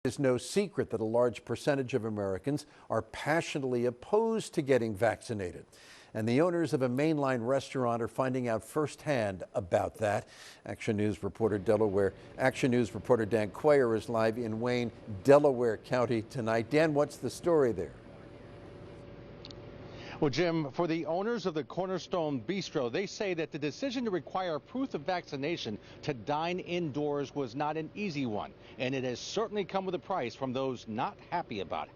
It's no secret that a large percentage of Americans are passionately opposed to getting vaccinated. And the owners of a mainline restaurant are finding out firsthand about that. Action News reporter Dan Quayer is live in Wayne, Delaware County tonight. Dan, what's the story there? Well, Jim, for the owners of the Cornerstone Bistro, they say that the decision to require proof of vaccination to dine indoors was not an easy one, and it has certainly come with a price from those not happy about it.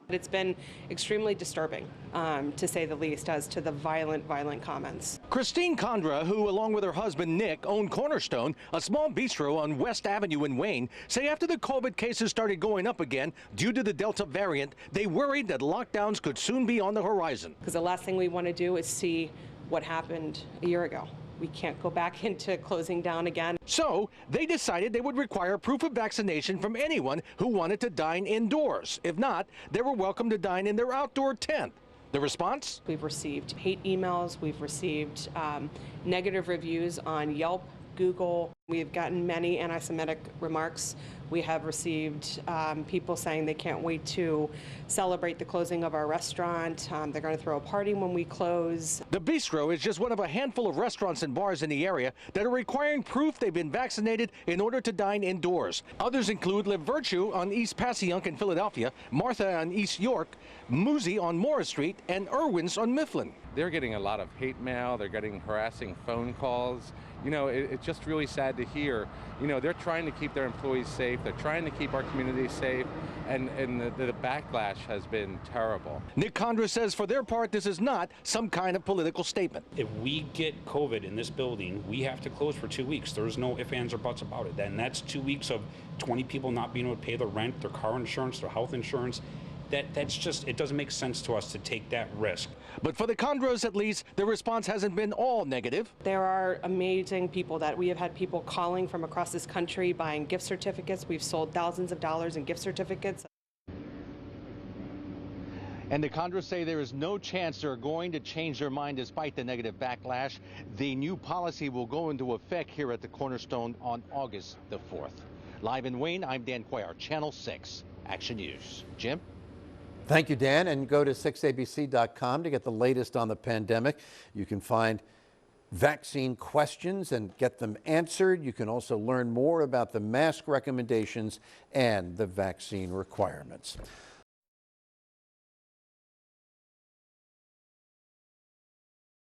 It's been extremely disturbing, to say the least, as to the violent comments. Christine Kondra, who along with her husband Nick own Cornerstone, a small bistro on West Avenue in Wayne, say after the COVID cases started going up again due to the Delta variant, they worried that lockdowns could soon be on the horizon. Because the last thing we want to do is see what happened a year ago. We can't go back into closing down again. So they decided they would require proof of vaccination from anyone who wanted to dine indoors. If not, they were welcome to dine in their outdoor tent. The response? We've received hate emails. We've received negative reviews on Yelp, Google. We've gotten many anti-Semitic remarks. We have received people saying they can't wait to celebrate the closing of our restaurant. They're going to throw a party when we close. The Bistro is just one of a handful of restaurants and bars in the area that are requiring proof they've been vaccinated in order to dine indoors. Others include Live Virtue on East Passyunk in Philadelphia, Martha on East York, Musi on Morris Street, and Irwin's on Mifflin. They're getting a lot of hate mail. They're getting harassing phone calls. You know, it's just really sad to hear. You know, they're trying to keep their employees safe. They're trying to keep our community safe, and the backlash has been terrible. Nick Kondra says for their part, this is not some kind of political statement. If we get COVID in this building, we have to close for 2 weeks. There's no ifs, ands, or buts about it. And that's 2 weeks of 20 people not being able to pay their rent, their car insurance, their health insurance. That's just, it doesn't make sense to us to take that risk. But for the Kondras, at least, the response hasn't been all negative. There are amazing people that we have had people calling from across this country buying gift certificates. We've sold thousands of dollars in gift certificates. And the Kondras say there is no chance they're going to change their mind despite the negative backlash. The new policy will go into effect here at the Cornerstone on August the 4th. Live in Wayne, I'm Dan Quayer, Channel 6 Action News. Jim? Thank you, Dan, and go to 6abc.com to get the latest on the pandemic. You can find vaccine questions and get them answered. You can also learn more about the mask recommendations and the vaccine requirements.